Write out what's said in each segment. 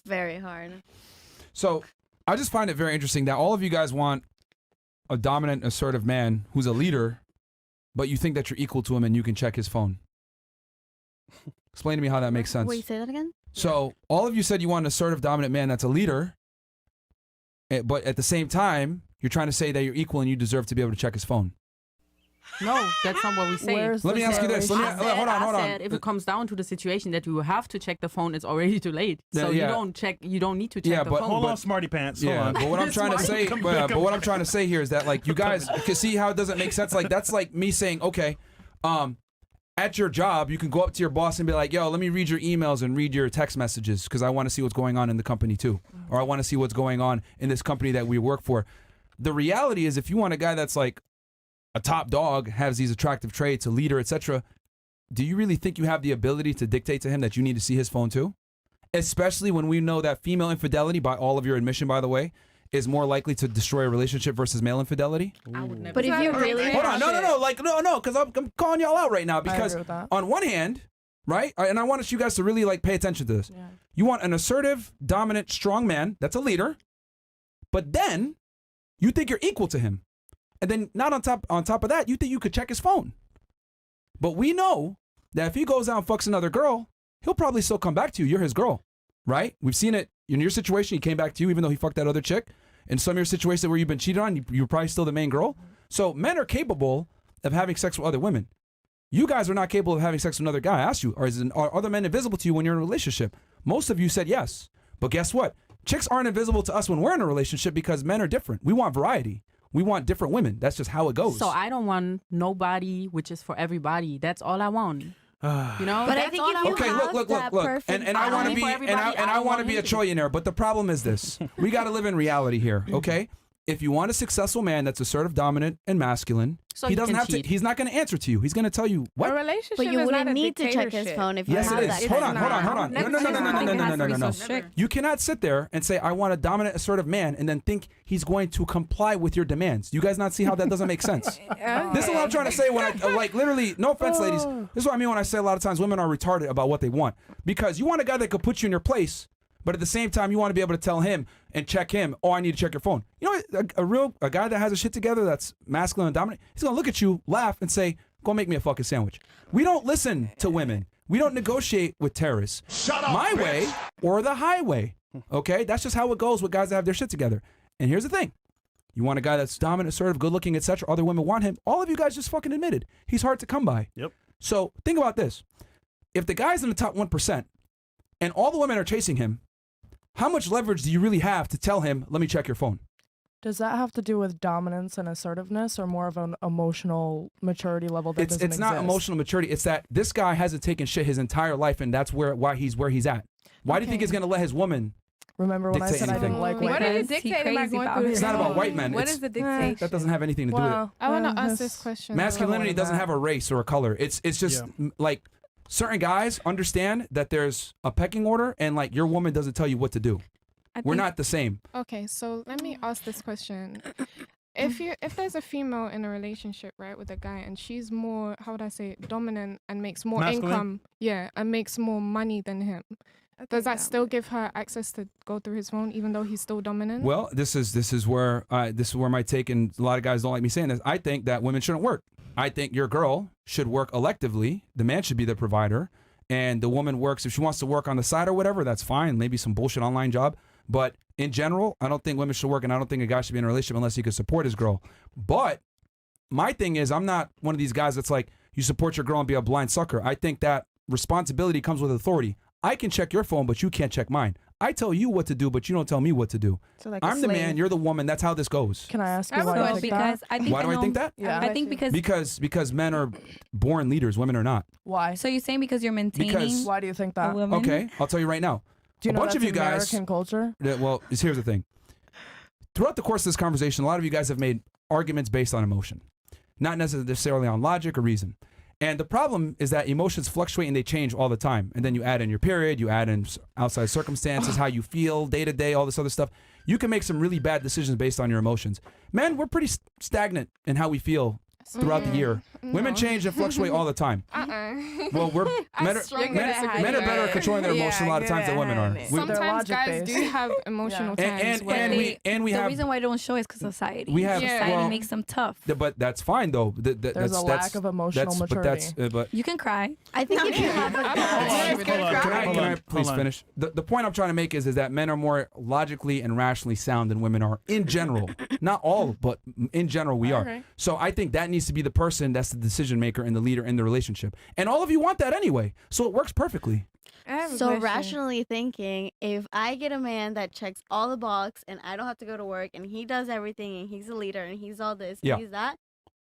very hard. So I just find it very interesting that all of you guys want a dominant, assertive man who's a leader, but you think that you're equal to him and you can check his phone. Explain to me how that makes sense. Wait, say that again? So all of you said you want an assertive, dominant man that's a leader, but at the same time, you're trying to say that you're equal and you deserve to be able to check his phone. No, that's not what we say. Let me ask you this. Hold on. If it comes down to the situation that you have to check the phone, it's already too late. So you don't need to check the phone. Hold on, smarty pants. Hold on. But what I'm trying to say, but what I'm trying to say here is that like you guys can see how it doesn't make sense. Like that's like me saying, okay, at your job, you can go up to your boss and be like, yo, let me read your emails and read your text messages because I want to see what's going on in the company too. Or I want to see what's going on in this company that we work for. The reality is if you want a guy that's like a top dog, has these attractive traits, a leader, etc., do you really think you have the ability to dictate to him that you need to see his phone too? Especially when we know that female infidelity, by all of your admission, by the way, is more likely to destroy a relationship versus male infidelity? I would never. But if you really... Hold on, no, because I'm calling y'all out right now because on one hand, right, and I want you guys to really like pay attention to this. Yeah. You want an assertive, dominant, strong man that's a leader, but then you think you're equal to him. And then not on top of that, you think you could check his phone. But we know that if he goes out and fucks another girl, he'll probably still come back to you. You're his girl, right? We've seen it in your situation. He came back to you even though he fucked that other chick. In some of your situations where you've been cheated on, you're probably still the main girl. So men are capable of having sex with other women. You guys are not capable of having sex with another guy. I asked you, are other men invisible to you when you're in a relationship? Most of you said yes. But guess what? Chicks aren't invisible to us when we're in a relationship because men are different. We want variety. We want different women. That's just how it goes. So I don't want nobody, which is for everybody. That's all I want. You know. But I think if you have look. And I want to be I want to be a trillionaire. But the problem is this: we got to live in reality here. Okay. If you want a successful man that's assertive, dominant, and masculine, so he doesn't have to. He's not going to answer to you. He's going to tell you what. A relationship but you is wouldn't not a need to check his phone if you have that. Yes, it is. Hold on. No. You cannot sit there and say, I want a dominant, assertive man, and then think he's going to comply with your demands. You guys not see how that doesn't make sense? This is what I'm trying to say when I, like, literally, no offense, ladies. This is what I mean when I say a lot of times women are retarded about what they want. Because you want a guy that could put you in your place, but at the same time, you want to be able to tell him and check him, oh, I need to check your phone. You know, a guy that has a shit together that's masculine and dominant, he's going to look at you, laugh, and say, go make me a fucking sandwich. We don't listen to women. We don't negotiate with terrorists. Shut up, My way or the highway. Okay? That's just how it goes with guys that have their shit together. And here's the thing. You want a guy that's dominant, assertive, good-looking, etc. Other women want him. All of you guys just fucking admitted. He's hard to come by. Yep. So think about this. If the guy's in the top 1% and all the women are chasing him, how much leverage do you really have to tell him, let me check your phone? Does that have to do with dominance and assertiveness or more of an emotional maturity level that doesn't exist? It's not emotional maturity. It's that this guy hasn't taken shit his entire life, and that's why he's where he's at. Why do you think he's going to let his woman Remember when I said anything? I didn't like white What men? is it dictating about going through It's not about white men. What is the dictation? That doesn't have anything to do with it. I want to ask this question. Masculinity doesn't have a race or a color. It's just like certain guys understand that there's a pecking order, and like your woman doesn't tell you what to do. We're not the same. Okay, so let me ask this question. If there's a female in a relationship, right, with a guy, and she's more, how would I say, dominant and makes more income, and makes more money than him, does that still give her access to go through his phone, even though he's still dominant? Well, this is where my take, and a lot of guys don't like me saying this. I think that women shouldn't work. I think your girl should work electively. The man should be the provider, and the woman works if she wants to work on the side or whatever. That's fine. Maybe some bullshit online job. But in general, I don't think women should work, and I don't think a guy should be in a relationship unless he can support his girl. But my thing is, I'm not one of these guys that's like, you support your girl and be a blind sucker. I think that responsibility comes with authority. I can check your phone, but you can't check mine. I tell you what to do, but you don't tell me what to do. So like I'm the man, you're the woman. That's how this goes. Can I ask you why you think that? Why do I think that? Yeah. I think because men are born leaders, women are not. Why? So you're saying because you're maintaining Why do you think that? Okay, I'll tell you right now. Do you know bunch that's of you guys, American culture? Well, here's the thing. Throughout the course of this conversation, a lot of you guys have made arguments based on emotion, not necessarily on logic or reason. And the problem is that emotions fluctuate and they change all the time. And then you add in your period, you add in outside circumstances, how you feel day to day, all this other stuff. You can make some really bad decisions based on your emotions. Men, we're pretty stagnant in how we feel throughout the year. Women change and fluctuate all the time. Well, men are better at controlling their emotions a lot of times than women are. Sometimes guys do have emotional times. And we the have reason why they don't show is because society. Society makes them tough. But that's fine though. There's a lack of emotional maturity. But you can cry. I think if you have a guy, can I please finish? The point I'm trying to make is that men are more logically and rationally sound than women are in general. Not all, but in general we are. So I think that needs to be the person that's the decision maker and the leader in the relationship. And all of you want that anyway. So it works perfectly. So rationally thinking, if I get a man that checks all the box and I don't have to go to work and he does everything and he's a leader and he's all this and he's that,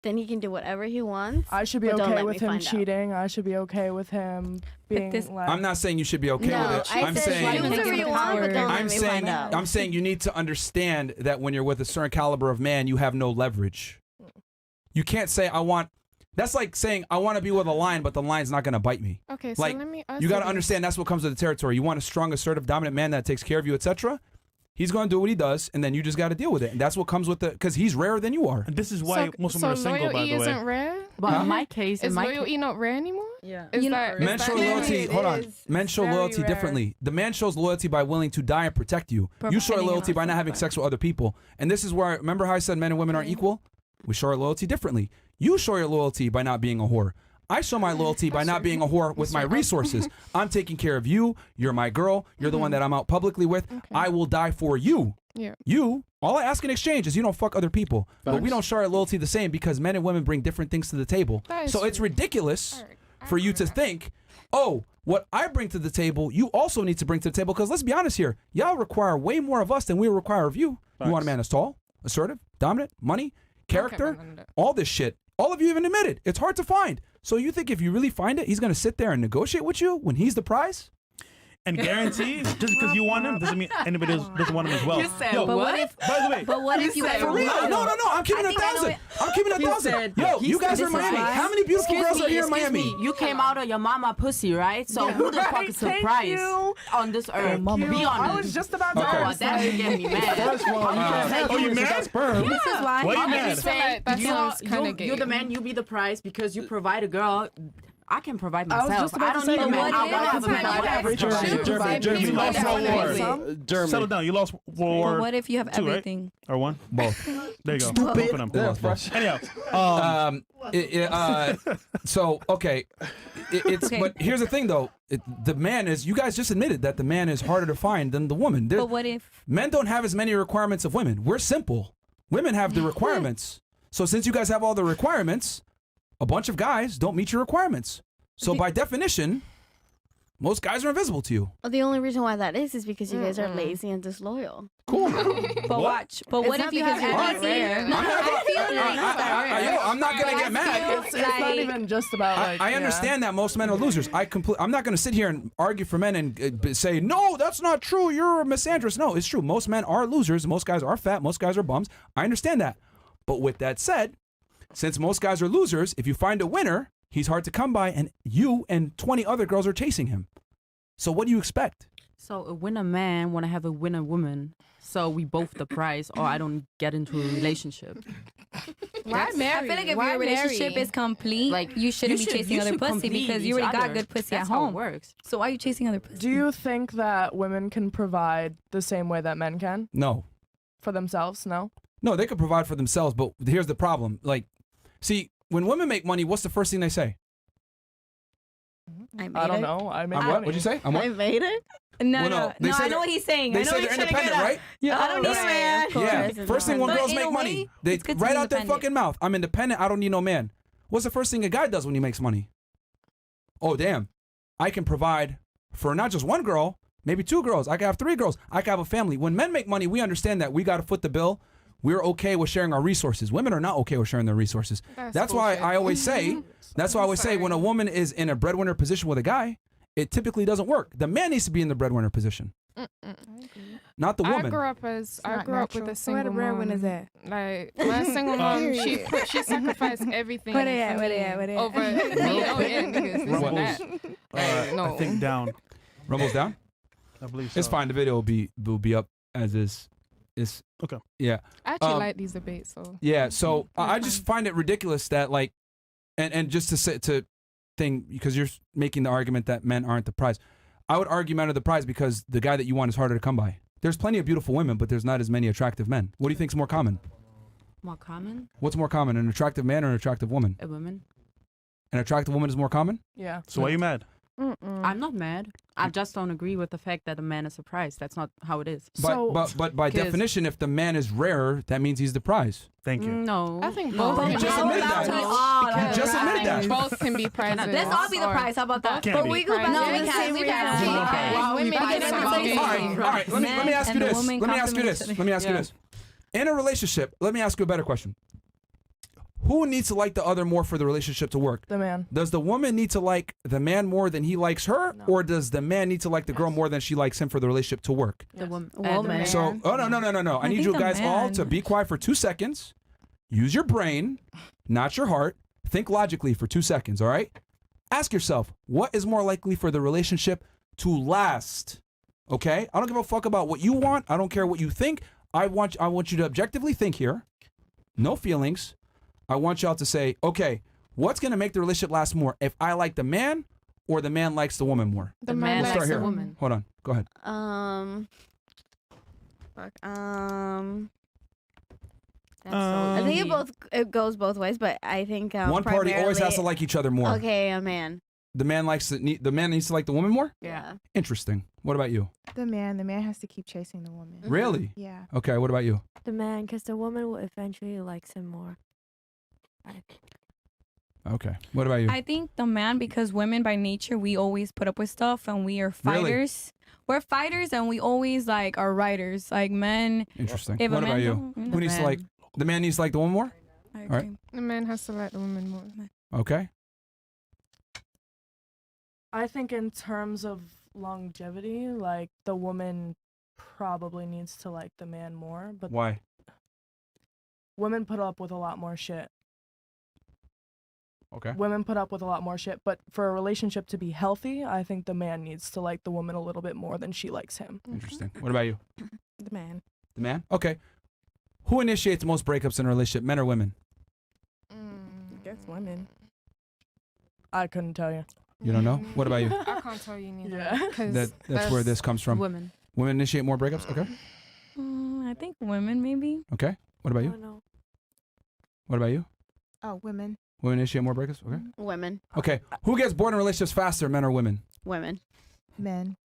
then he can do whatever he wants. I should be okay with him cheating. I should be okay with him being like... I'm not saying you should be okay with it. I'm saying you need to understand that when you're with a certain caliber of man, you have no leverage. You can't say that's like saying I want to be with a lion, but the lion's not going to bite me. Okay, so let me ask you got to understand that's what comes with the territory. You want a strong, assertive, dominant man that takes care of you, etc. He's going to do what he does, and then you just got to deal with it. And that's what comes with because he's rarer than you are. And this is why most women are single, by the way. So loyalty isn't rare? But in my case... Is loyalty not rare anymore? Yeah. Men show loyalty... Hold on. Men show loyalty differently. The man shows loyalty by willing to die and protect you. You show loyalty by not having sex with other people. And this is where... Remember how I said men and women aren't equal? We show our loyalty differently. You show your loyalty by not being a whore. I show my loyalty by not being a whore with my resources. I'm taking care of you. You're my girl. You're the one that I'm out publicly with. I will die for you. Yeah. You, all I ask in exchange is you don't fuck other people. But we don't show our loyalty the same because men and women bring different things to the table. So it's ridiculous for you to think, oh, what I bring to the table, you also need to bring to the table. Because let's be honest here, y'all require way more of us than we require of you. You want a man that's tall, assertive, dominant, money, character, all this shit. All of you even admitted it's hard to find. So you think if you really find it, he's going to sit there and negotiate with you when he's the prize? And guarantee, just because you want him doesn't mean anybody doesn't want him as well. You said Yo, what? By the way, but what if you said for real? No, I'm keeping it 1,000. I'm keeping it 1,000. Yo, you guys are in Miami. How many beautiful girls are here in Miami? You came out of your mama pussy, right? So who the fuck is surprised on this earth? Be honest. I was just about to ask. That should get me mad. You mad? This is why. Why you mad? You're the man. You be the prize because you provide a girl. I can provide myself. I don't need a man. You lost World War. Settle down. You lost World War. But what if you have two, everything? Right? Or one? Both. There you go. Stupid. Anyhow. So, okay. But here's the thing, though. The man is, you guys just admitted that the man is harder to find than the woman. But what if? Men don't have as many requirements of women. We're simple. Women have the requirements. So since you guys have all the requirements, a bunch of guys don't meet your requirements. So by definition, most guys are invisible to you. Well, the only reason why that is because you guys are lazy and disloyal. Cool. But watch. But what if you have everything? I'm not going to get mad. It's not even just about I understand that most men are losers. I'm not going to sit here and argue for men and say, no, that's not true. You're a misandrist. No, it's true. Most men are losers. Most guys are fat. Most guys are bums. I understand that. But with that said, since most guys are losers, if you find a winner, he's hard to come by, and you and 20 other girls are chasing him. So what do you expect? So a winner man want to have a winner woman, so we both the prize, or I don't get into a relationship. Why marry? I feel like if your relationship is complete, like you shouldn't be chasing other pussy because you already got good pussy at home. How it works. So why are you chasing other pussy? Do you think that women can provide the same way that men can? No. For themselves? No? No, they could provide for themselves, but here's the problem. Like, see, when women make money, what's the first thing they say? I don't know. I made money. What'd you say? I made it? No, I know what he's saying. They say they're independent, right? Yeah, I don't need a man. Yeah. First thing when girls make money, they right out their fucking mouth. I'm independent. I don't need no man. What's the first thing a guy does when he makes money? Oh, damn. I can provide for not just one girl, maybe two girls. I can have three girls. I can have a family. When men make money, we understand that we got to foot the bill. We're okay with sharing our resources. Women are not okay with sharing their resources. That's why I always say, when a woman is in a breadwinner position with a guy, it typically doesn't work. The man needs to be in the breadwinner position. Not the woman. I grew up with a single mom. When is that? Like my single mom, she sacrificed everything. Where they at? Over me. Oh yeah, niggas. I think down. Rumble's down? I believe so. It's fine. The video will be up as is. It's okay. Yeah. I actually like these debates. So yeah. So I just find it ridiculous that like, and just to think, because you're making the argument that men aren't the prize. I would argue men are the prize because the guy that you want is harder to come by. There's plenty of beautiful women, but there's not as many attractive men. What do you think is more common? More common? What's more common, an attractive man or an attractive woman? A woman. An attractive woman is more common? Yeah. So why are you mad? I'm not mad. I just don't agree with the fact that a man is a prize. That's not how it is. But by definition, if the man is rarer, that means he's the prize. Thank you. No. I think both. You just admitted that. You just admitted that. Both can be prizes. Let's all be the prize. How about that? But we go back. No, we All right. Let me ask you this. Let me ask you this. In a relationship, let me ask you a better question. Who needs to like the other more for the relationship to work? The man. Does the woman need to like the man more than he likes her, or does the man need to like the girl more than she likes him for the relationship to work? The woman. So, no. I need you guys all to be quiet for 2 seconds. Use your brain, not your heart. Think logically for 2 seconds, all right? Ask yourself, what is more likely for the relationship to last? Okay? I don't give a fuck about what you want. I don't care what you think. I want you to objectively think here. No feelings. I want y'all to say, okay, what's going to make the relationship last more? If I like the man or the man likes the woman more? The man likes the woman. Hold on. Go ahead. I think it goes both ways, but I think one party always has to like each other more. Okay, a man. The man needs to like the woman more? Yeah. Interesting. What about you? The man has to keep chasing the woman. Really? Yeah. Okay, what about you? The man, because the woman will eventually likes him more. Okay. What about you? I think the man, because women by nature, we always put up with stuff and we are fighters. Really? We're fighters and we always like are writers. Like men. Interesting. What about you? Who needs to like the man needs to like the woman more? I agree. All right. The man has to like the woman more. Okay. I think in terms of longevity, like the woman probably needs to like the man more. But why? Women put up with a lot more shit. Okay. Women put up with a lot more shit, but for a relationship to be healthy, I think the man needs to like the woman a little bit more than she likes him. Interesting. What about you? The man. The man? Okay. Who initiates most breakups in a relationship, men or women? I guess women. I couldn't tell you. You don't know? What about you? I can't tell you neither. Yeah. That's where this comes from. Women. Women initiate more breakups? Okay. I think women maybe. Okay. What about you? No. What about you? Oh, women. Women initiate more breakups? Okay. Women. Okay. Who gets bored in relationships faster, men or women? Women. Men.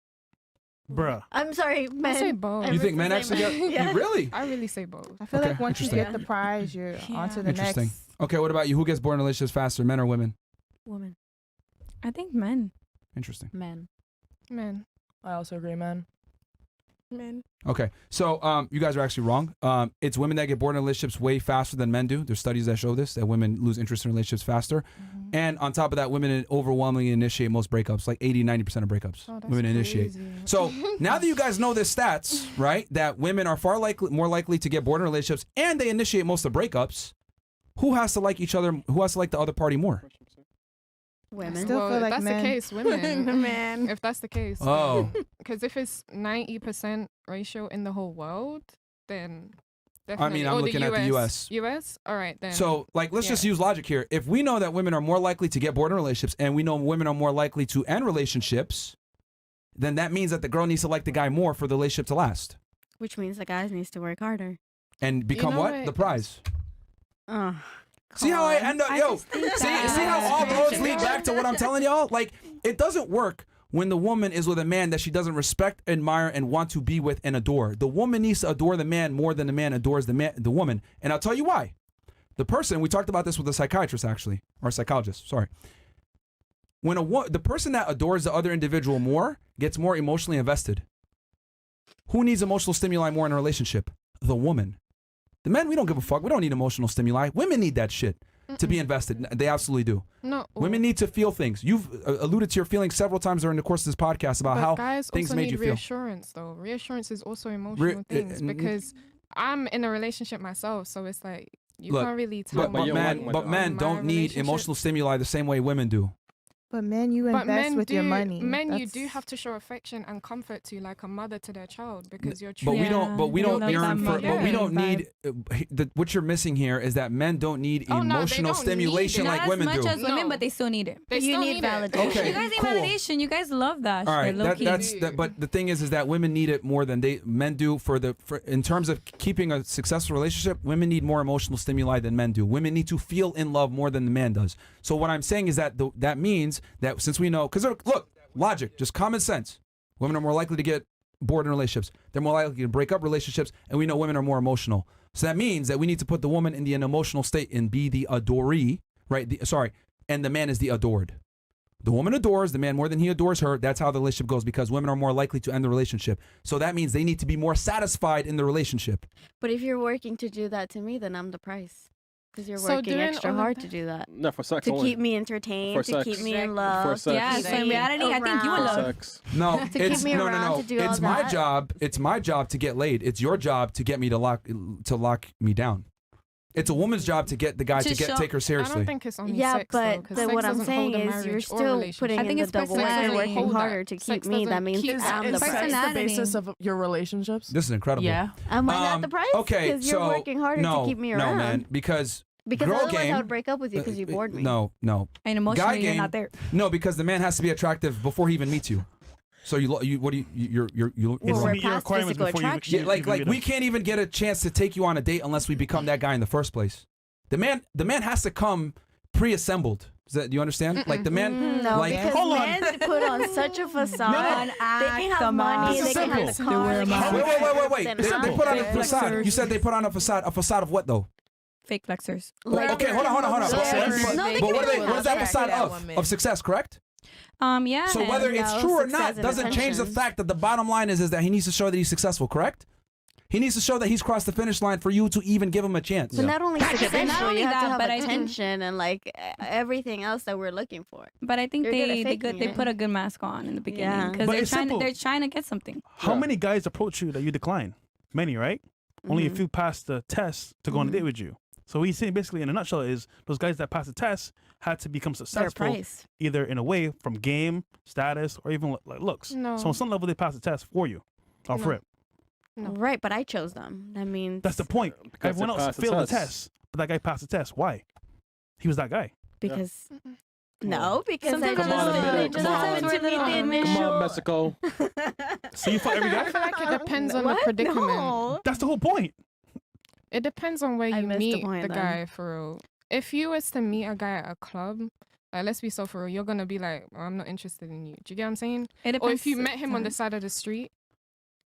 Bruh. I'm sorry, men. I say both. You think men actually get... Yeah. You really? I really say both. I feel Okay, like once you interesting. get the prize, you're on to the Interesting. next. Okay, what about you? Who gets bored in relationships faster, men or women? Woman. I think men. Interesting. Men. Men. I also agree, man. Men. Okay, so you guys are actually wrong. It's women that get bored in relationships way faster than men do. There's studies that show this, that women lose interest in relationships faster. And on top of that, women overwhelmingly initiate most breakups, like 80-90% of breakups. Women initiate. So now that you guys know this stats, right, that women are more likely to get bored in relationships and they initiate most of breakups, who has to like each other? Who has to like the other party more? Women. I still feel like that's men. the case, women. The man. If that's the case. Oh. Because if it's 90% ratio in the whole world, then I definitely. mean, I'm looking at the U.S. U.S.? All right, then. So, like, let's just use logic here. If we know that women are more likely to get bored in relationships and we know women are more likely to end relationships, then that means that the girl needs to like the guy more for the relationship to last. Which means the guys needs to work harder. And become what? The prize. See how I end up, see how all roads lead back to what I'm telling y'all? Like, it doesn't work when the woman is with a man that she doesn't respect, admire, and want to be with and adore. The woman needs to adore the man more than the man adores the woman. And I'll tell you why. The person, we talked about this with a psychiatrist actually, or a psychologist, sorry. When the person that adores the other individual more gets more emotionally invested. Who needs emotional stimuli more in a relationship? The woman. The men, we don't give a fuck. We don't need emotional stimuli. Women need that shit to be invested. They absolutely do. No. Women need to feel things. You've alluded to your feelings several times during the course of this podcast about how things made you feel. Reassurance, though. Reassurance is also emotional things because I'm in a relationship myself, so it's like you can't really tell. But men don't need emotional stimuli the same way women do. But men, you invest with your money. Men, you do have to show affection and comfort to, like a mother to their child, because you're. But we don't. But we don't yearn for. But we don't need. What you're missing here is that men don't need emotional stimulation like women do. Not as much as women, but they still need it. You need validation. Okay, you guys need cool. validation. You guys love that. All right, that's that. But the thing is that women need it more than men do. In terms of keeping a successful relationship, women need more emotional stimuli than men do. Women need to feel in love more than the man does. So what I'm saying is that that means that since we know, because look, logic, just common sense, women are more likely to get bored in relationships. They're more likely to break up relationships, and we know women are more emotional. So that means that we need to put the woman in an emotional state and be the adoree, right? And the man is the adored. The woman adores the man more than he adores her. That's how the relationship goes, because women are more likely to end the relationship. So that means they need to be more satisfied in the relationship. But if you're working to do that to me, then I'm the price. Because you're working extra hard to do that. No, for sex to only. keep me entertained, For to sex. keep me in love. For sex. Yeah, so in reality, I think you in love. Sex. No, To keep me around, to do all It's my that. job. It's my job to get laid. It's your job to get me to lock me down. It's a woman's job to get the guy to take her I seriously. don't think it's only Yeah, sex, but though, 'cause what sex I'm doesn't saying hold a is you're marriage or still relationship. putting I think in it's the double work and personality. working Hold harder that. to keep Sex me. That doesn't means keep I'm that. the Is price. sex the Personality. basis of your relationships? This is incredible. Yeah. Am I not the price? Okay, Because you're so working harder to keep me around. No, man, because Because girl otherwise game, I would break up with you because you bored me. No. And Guy emotionally, you're game, not there. No, because the man has to be attractive before he even meets you. So you're It's we're meet your past requirements physical before you. attraction. yeah, like we can't even get a chance to take you on a date unless we become that guy in the first place. The man has to come pre-assembled. Do you understand? Like the man, No, like because Hold on. men put on such a facade. They can have Come on. money, This they is can have the simple. car. they can have wait. an They put on a outfit. facade. You said they put on a facade. A facade of what though? Fake flexors. Okay, hold on. No, they But can what is that facade Yeah. of success? Correct. Yeah. So whether it's No, true or success not and doesn't change the attention. fact that the bottom line is that he needs to show that he's successful. Correct. He needs to show that he's crossed the finish line for you to even give him a chance. But not only successful, Not only you have to that, have but I think- attention and like everything else that we're looking for. But I think You're good at they faking it. put a good mask on in the beginning Yeah. because But it's simple. they're trying to get something. How many guys approach you that you decline? Many, right? Only a few pass the test to go on a date with you. So he's saying basically in a nutshell is those guys that pass the test had to become Their successful price. either in a way from game, status, or even like looks. No. So on some level they pass the test for you. Off No. rip. No. Right, but I chose them. That means That's the point. Because Everyone they else passed the failed the test. test, but that guy passed the test. Why? He was that guy. because no, because Sometimes I we're just little- they just come happened on. to meet the Come on, initial. Mexico. So you fought every I guy? feel like it depends on the What? predicament. No. That's the whole point. It depends on where I you missed the meet point the then. guy for real. If you was to meet a guy at a club, like let's be so for real, you're gonna be like, oh, I'm not interested in you. Do you get what I'm saying? It Or if you depends- met him on the side of the street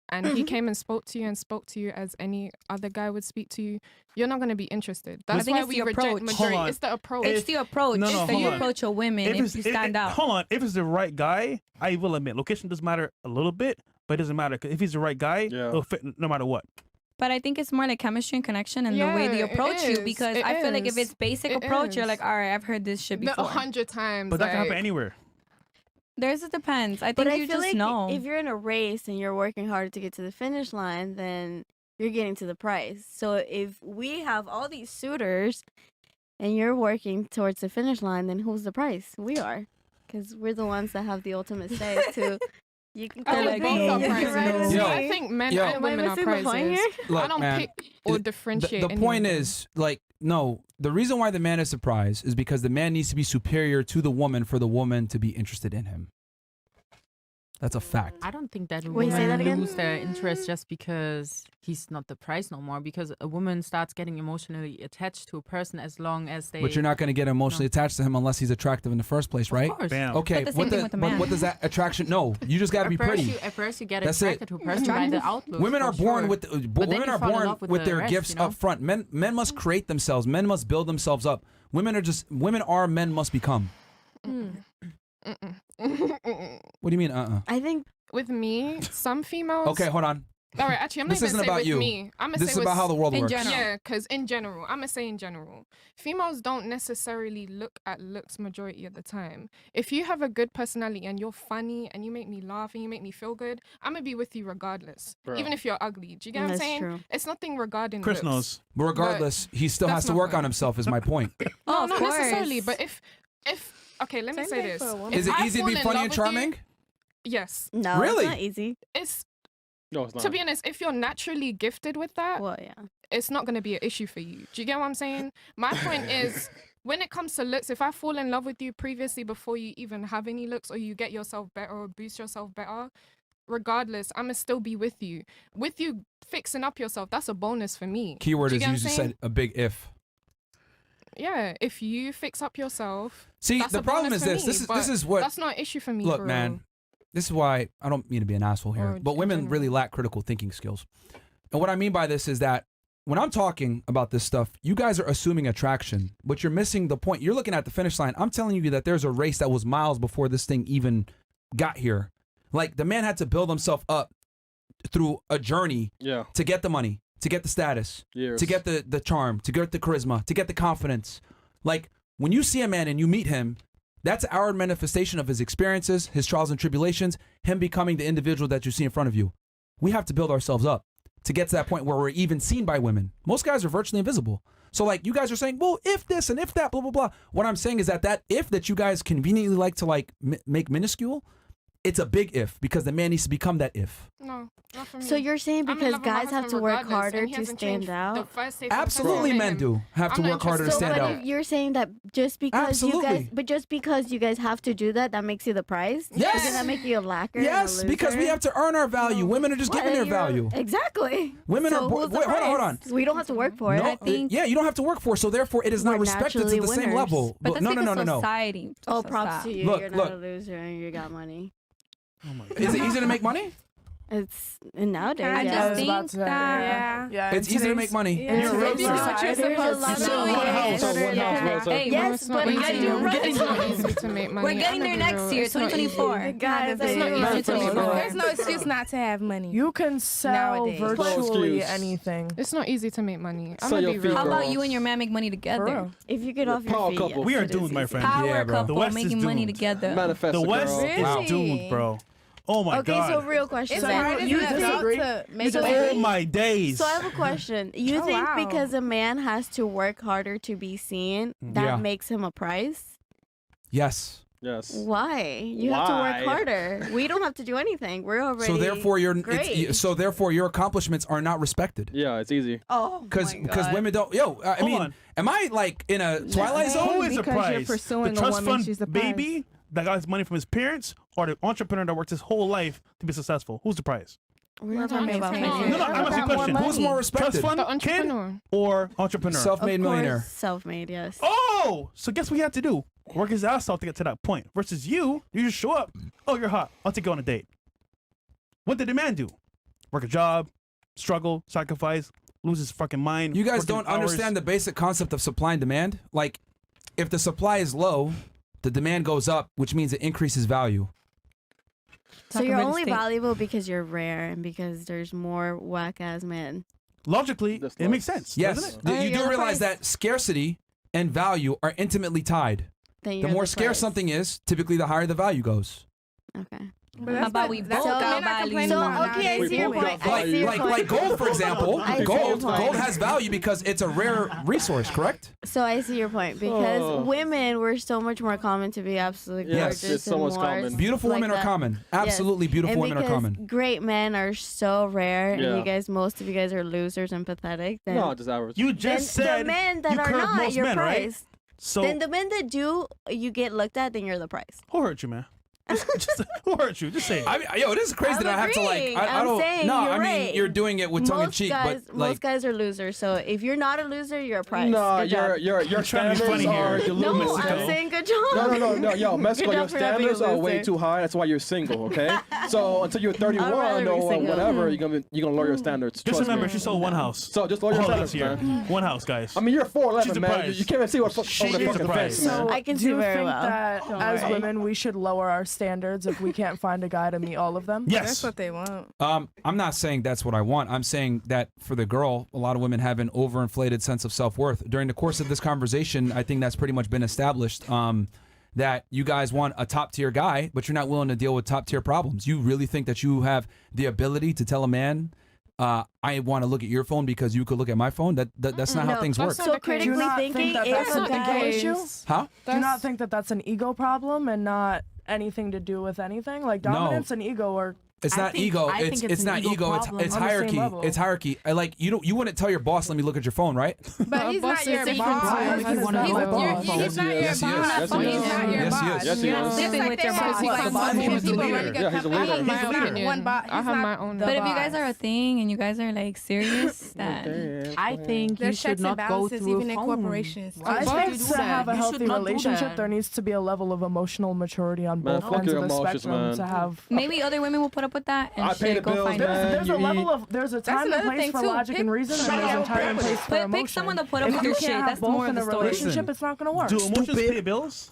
and he came and spoke to you as any other guy would speak to you, you're not gonna be interested. That's think why it's we the reject approach. majority. Hold on. It's the approach. It's the approach No, that hold you on. approach a woman if you stand out. Hold on. If it's the right guy, I will admit location does matter a little bit, but it doesn't matter 'cause if he's the right guy, Yeah. it'll fit no matter what. But I think it's more like chemistry and connection and the way they Yeah, it approach you is. because It I feel like if is. it's basic It approach, you're is. like, all right, I've heard this shit before. 100 times. But that can happen like- anywhere. There's it depends. I think But I you feel just like know. if you're in a race and you're working hard to get to the finish line, then you're getting to the prize. So if we have all these suitors and you're working towards the finish line, then who's the prize? We are, because we're the ones that have the ultimate say to. You can I call think it both me. are You're prizes. right with Yo. I me. think men Yo. and Am I women are missing the point prizes. here? Look, I don't man, pick or differentiate. The any point of them. is, like, no, the reason why the man is surprised is because the man needs to be superior to the woman for the woman to be interested in him. That's a fact. I don't think that Wait, say that women again? lose their interest just because he's not the price no more. Because a woman starts getting emotionally attached to a person as long as they. But you're not going to get emotionally attached to him unless he's attractive in the first place, right? Of course. Bam. Okay, But the same thing with the man. what does that attraction? No, you just got to be pretty. At first, you get That's attracted it. to a person by the outlook. Women are born with But then women you are fall in born love with, with the their rest, gifts you know? up front. Men must create themselves. Men must build themselves up. Women are men must become. What do you mean? I think With me, some females. Okay, hold on. All right, actually, I'm not This even isn't say about with you. me. I'm gonna This say is with about how the world in works. general. Yeah, because in general, I'm gonna say in general, females don't necessarily look at looks majority of the time. If you have a good personality and you're funny and you make me laugh and you make me feel good, I'm gonna be with you regardless, Bro. even if you're ugly. Do you get what I'm That's saying? true. It's nothing regarding Chris looks. knows. But regardless, he still has that's to not work fun. on himself. Is my point. No, Of not necessarily. course. But if Let me say this. Is it easy to be funny and charming? Yes. No, really? It's not easy. No, it's not. To be honest, if you're naturally gifted with that, well, yeah, it's not going to be an issue for you. Do you get what I'm saying? My point is, when it comes to looks, if I fall in love with you previously before you even have any looks, or you get yourself better or boost yourself better, regardless, I'm going to still be with you. With you fixing up yourself, that's a bonus for me. Keyword is you just said a big if. Yeah, if you fix up yourself. See, the problem is this. This is what. That's not an issue for me. Look, man. This is why I don't mean to be an asshole here, but women really lack critical thinking skills. And what I mean by this is that when I'm talking about this stuff, you guys are assuming attraction, but you're missing the point. You're looking at the finish line. I'm telling you that there's a race that was miles before this thing even got here. Like, the man had to build himself up through a journey to get the money, to get the status, to get the charm, to get the charisma, to get the confidence. Like, when you see a man and you meet him, that's our manifestation of his experiences, his trials and tribulations, him becoming the individual that you see in front of you. We have to build ourselves up to get to that point where we're even seen by women. Most guys are virtually invisible. So, like, you guys are saying, well, if this and if that, blah, blah, blah. What I'm saying is that if that you guys conveniently like to, like, make minuscule, it's a big if, because the man needs to become that if. No, not for me. So you're saying because guys have to work harder to stand out? Absolutely, men do have to work harder to stand out. You're saying that just because you guys have to do that, that makes you the prize? Yes. Doesn't that make you a lacker? Yes, and a because we have to earn our value. Women are just giving their value. Exactly. Women are. Wait, hold on. We don't have to work for it. I think. Yeah, you don't have to work for it, so therefore it is not respected to the same level. But no. Society. Oh, props to you. Look, You're not a loser and you got money. Oh my God. Is it easy to make money? It's nowadays. I just think that it's easy to make money. You're a roaster. Yes, but it's not easy to make money. We're getting there next year, 2024. Guys, it's not easy to make money. There's no excuse not to have money. You can sell virtually anything. It's not easy to make money. Sell your feet, How about girl. you and your man make money together? If you get off your feet, yes, we are it is doomed, my easy. friend. Power The couple West is making money doomed. together. Manifest The West girl. is doomed, bro. Oh my Okay, God. so real question. It's then. hard you as disagree? to make Oh my days. So I have a question. You think wow. because a man has to work harder to be seen, that makes him a prize? Yes. Yes. Why? You have to work harder. We don't have to do anything. We're already So therefore, great. so therefore your accomplishments are not respected. Yeah, it's easy. Oh, Because women don't. I mean, on. am I like in a Twilight Who Zone? is the Because you're prize? pursuing The a trust woman, fund she's the prize. baby that got his money from his parents, or the entrepreneur that worked his whole life to be successful? Who's the prize? We're not talking about maintain. money. No, I'm asking a question. Who's more Trust respected? fund The kid entrepreneur. or entrepreneur? Self-made millionaire. Self-made, yes. Oh, so guess what he had to do? Work his ass off to get to that point. Versus you just show up. Oh, you're hot. I'll take you on a date. What did the man do? Work a job, struggle, sacrifice, lose his fucking mind. You guys working don't hours. understand the basic concept of supply and demand. Like, if the supply is low, the demand goes up, which means it increases value. So you're only valuable because you're rare and because there's more whack-ass men. Logically, it makes sense. Yes, doesn't it? you do realize that scarcity and value are intimately tied. Then The you're more scarce prize. something is, typically the higher the value goes. Okay. How about we both got value? So, okay, I see your point. I see your point. Like gold, for example. I see your point. Gold has value because it's a rare resource, correct? So I see your point because women were so much more common to be absolutely Yes. gorgeous It's so and much more common. Beautiful like women are that. common. Absolutely beautiful And women are because common. great men are so rare, Yeah. and you guys, most of you guys are losers and pathetic. Then, No, just average. You then just said the men that you are curve not, most you're men, right? prized. So Then the men that do, you get looked at, then you're the prize. who hurt you, man? Who hurt you? Just say it. I mean, yo, this is crazy that I have to like. agreeing. I I'm don't. saying No, you're I mean right. you're doing it with tongue in cheek, guys, but like most guys are losers. So if you're not a loser, you're a prize. No, Good job. your trying to be standards funny are here. delusional. No, Mexico. I'm saying good job. No, yo, Mexico, Good your job for not being a standards are way loser. too high. That's why you're single, okay? So until you're I'd rather 31 be or single. whatever, you're gonna lower your standards. Just Trust remember, me. she sold one house. So just lower your All standards, this year. man. One house, guys. I mean, you're 4'11", She's man. surprised. You can't even see what's over She the is fucking surprised. fence, man. I can do see you very think well. that Don't as worry. women we should lower our standards if we can't find a guy to meet all of them? Yes. That's what they want. I'm not saying that's what I want. I'm saying that for the girl, a lot of women have an overinflated sense of self-worth. During the course of this conversation, I think that's pretty much been established. That you guys want a top-tier guy, but you're not willing to deal with top-tier problems. You really think that you have the ability to tell a man I want to look at your phone because you could look at my phone. That's not how things work. So critically thinking, that's an ego issue? Huh? Do you not think that that's an ego problem and not anything to do with anything? Like dominance and ego are. It's not ego. It's not ego. It's hierarchy. It's hierarchy. Like you wouldn't tell your boss, "Let me look at your phone," right? But he's not your boss. He's not your boss. He's not your boss. Yes, he is. Living with your boss. He's a leader. Yeah, he's a leader. One boss. I have my own. But if you guys are a thing and you guys are like serious, then I think you should not go through even in corporations. I think to have a healthy relationship, there needs to be a level of emotional maturity on both ends of the spectrum to have. Maybe other women will put up with that and shit, go find out. There's a level of there's a time and place for logic and reason, and there's a time and place for emotion. Pick someone to put up with your shit. That's more of the story. Relationship, it's not gonna work. Do emotions pay bills?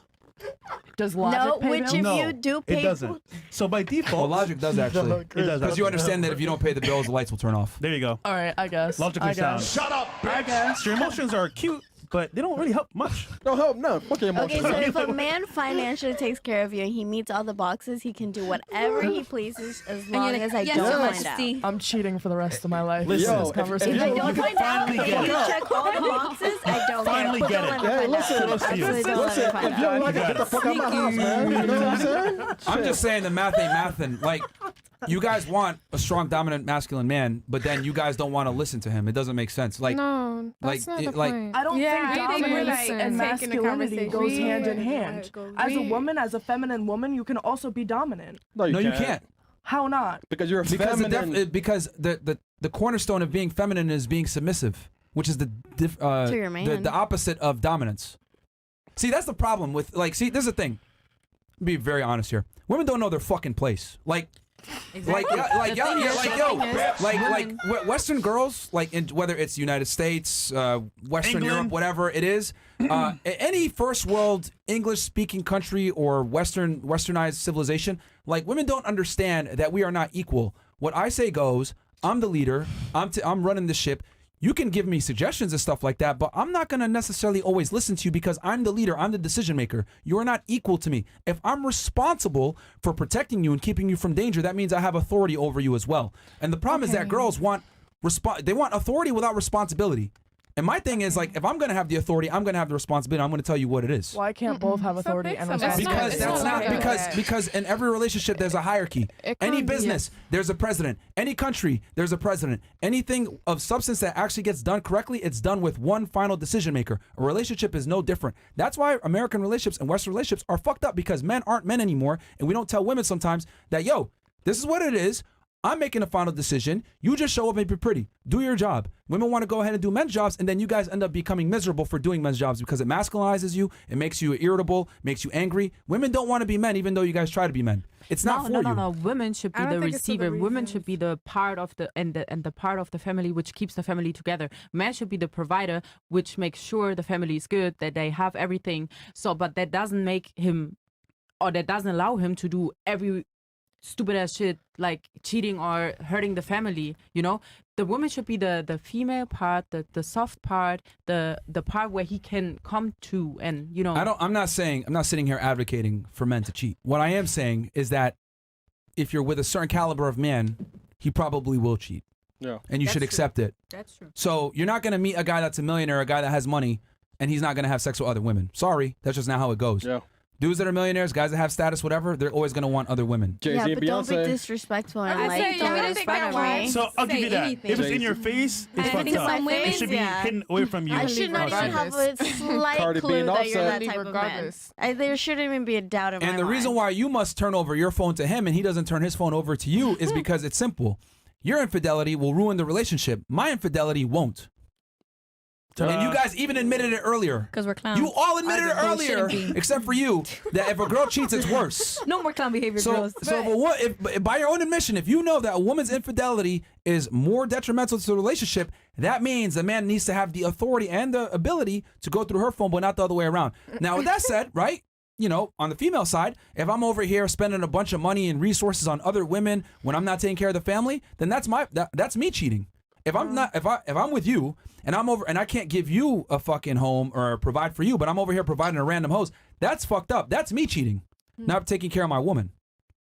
Does logic pay bills? No, which if you do pay, it doesn't. So by default, well, logic does actually. It does. Because you understand that if you don't pay the bills, the lights will turn off. There you go. All right, I guess. Logically sound. Shut up. I guess. Your emotions are cute, but they don't really help much. No help, no. Fuck your emotions. Okay, so if a man financially takes care of you and he meets all the boxes, he can do whatever he pleases as long as I don't find out. I'm cheating for the rest of my life. Listen, this conversation. If I don't find out, finally and get you it. check all the boxes, I don't Finally care. get it. Hey, listen, if you don't like it, get the fuck out of my house, man. You know what I'm saying? I'm just saying the math ain't mathin'. Like, you guys want a strong, dominant, masculine man, but then you guys don't want to listen to him. It doesn't make sense. Like, no, that's not the point. I don't think dominance and masculinity goes hand in hand. As a woman, as a feminine woman, you can also be dominant. No, you can't. How not? Because you're a feminine. Because the cornerstone of being feminine is being submissive, which is to your man. the opposite of dominance. See, that's the problem with this is the thing. Be very honest here. Women don't know their fucking place. Exactly. Western girls, whether it's United States, Western England. Europe, whatever it is, any first world English speaking country or westernized civilization, women don't understand that we are not equal. What I say goes. I'm the leader. I'm running the ship. You can give me suggestions and stuff like that, but I'm not going to necessarily always listen to you because I'm the leader. I'm the decision maker. You're not equal to me. If I'm responsible for protecting you and keeping you from danger, that means I have authority over you as well. And the problem is that girls want authority without responsibility. And my thing is, if I'm going to have the authority, I'm going to have the responsibility. I'm going to tell you what it is. Why can't both have authority and responsibility? Because in every relationship there's a hierarchy. Any business, there's a president. Any country, there's a president. Anything of substance that actually gets done correctly, it's done with one final decision maker. A relationship is no different. That's why American relationships and Western relationships are fucked up, because men aren't men anymore, and we don't tell women sometimes that, yo, this is what it is. I'm making a final decision. You just show up and be pretty. Do your job. Women want to go ahead and do men's jobs, and then you guys end up becoming miserable for doing men's jobs because it masculinizes you. It makes you irritable, makes you angry. Women don't want to be men, even though you guys try to be men. It's not for you. No. Women should be the receiver. Women should be the part of the part of the family which keeps the family together. Men should be the provider, which makes sure the family is good, that they have everything. But that doesn't make him, or that doesn't allow him to do every stupid ass shit like cheating or hurting the family. The woman should be the female part, the soft part, the part where he can come to, and I'm not sitting here advocating for men to cheat. What I am saying is that if you're with a certain caliber of man, he probably will cheat. Yeah. And you should accept it. That's true. So you're not going to meet a guy that's a millionaire, a guy that has money, and he's not going to have sex with other women. Sorry, that's just not how it goes. Yeah. Dudes that are millionaires, guys that have status, whatever, they're always going to want other women. Jay-Z Yeah, and but don't be Beyonce. disrespectful and I say, don't y'all make think fun that of why? me. So I'll give you that. anything. If it's in your face, it's I fucked think up. my It face, should be yeah. hidden away from you. I should not even have a slight Cardi B clue and that you're Offset. that type of man. Regardless. There shouldn't even be a doubt in my mind. And the reason why you must turn over your phone to him and he doesn't turn his phone over to you is because it's simple. Your infidelity will ruin the relationship. My infidelity won't. And you guys even admitted it earlier. Because we're clowns. You all admitted it earlier, Shouldn't be. except for you, that if a girl cheats, it's worse. No more clown behavior, So girls. if by your own admission, if you know that a woman's infidelity is more detrimental to the relationship, that means the man needs to have the authority and the ability to go through her phone, but not the other way around. Now, with that said, right, on the female side, if I'm over here spending a bunch of money and resources on other women when I'm not taking care of the family, then that's me cheating. If I'm not, if I'm with you and I'm over and I can't give you a fucking home or provide for you, but I'm over here providing a random host, that's fucked up. That's me cheating, not taking care of my woman.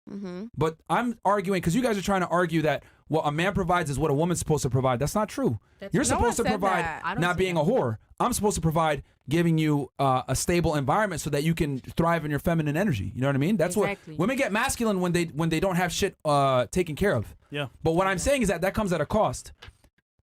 Mm-hmm. But I'm arguing because you guys are trying to argue that what a man provides is what a woman's supposed to provide. That's not true. You're supposed to provide not being a whore. I'm supposed to provide giving you a stable environment so that you can thrive in your feminine energy. You know what I mean? That's what women get masculine when they don't have shit taken care of. Yeah. But what I'm saying is that comes at a cost.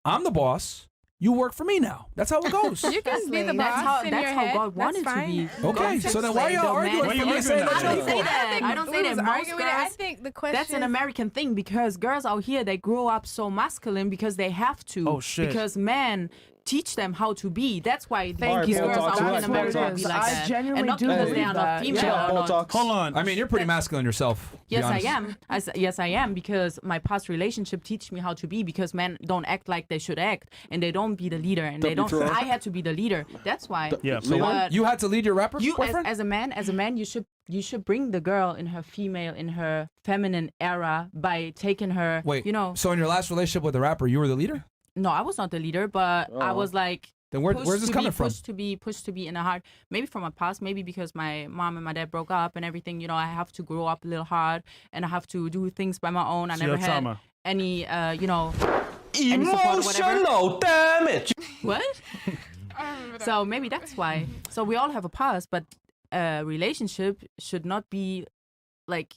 I'm the boss. You work for me now. That's how it goes. You can be the boss. That's how God wanted to be. Okay, so then why y'all arguing for me saying I don't that? say that. I don't say that. Most girls, I think the question that's an American thing because girls out here, they grow up so masculine because they have to. Oh, shit. Because men teach them how to be. That's why Thank these you. girls out here in That's America what it be is. like I that. genuinely And not do because believe they are not that. female Yeah, or not. talks. Hold on. I mean, you're pretty masculine yourself. Yes, I honest. am. Yes, I am because my past relationship teach me how to be because men don't act like they should act and they don't be the leader and they don't. I had to be the leader. That's why. Yeah. So But You had to lead your rapper you boyfriend? as a man, you should bring the girl in her feminine era by taking her. Wait, you know. so in your last relationship with the rapper, you were the leader? No, I was not the leader, but I was like. Then where's this coming from? Pushed to be in a hard, maybe from my past, maybe because my mom and my dad broke up and everything. You know, I have to grow up a little hard and I have to do things by my own. I never had trauma. any, any support or whatever. Emotional damage. What? So maybe that's why. So we all have a past, but a relationship should not be like.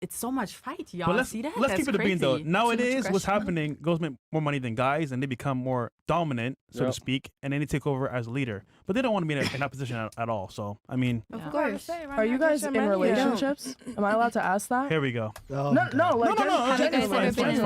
It's so much fight, y'all. But let's See that? let's That's keep it a bean though. crazy. Nowadays, what's happening? Girls make more money than guys, and they become more dominant, so to speak, and then they take over as a leader. But they don't want to be in that position at all. So I mean, Of course. Are you guys in relationships? Am I allowed to ask that? here we go. No, like No. genuinely. It's fine.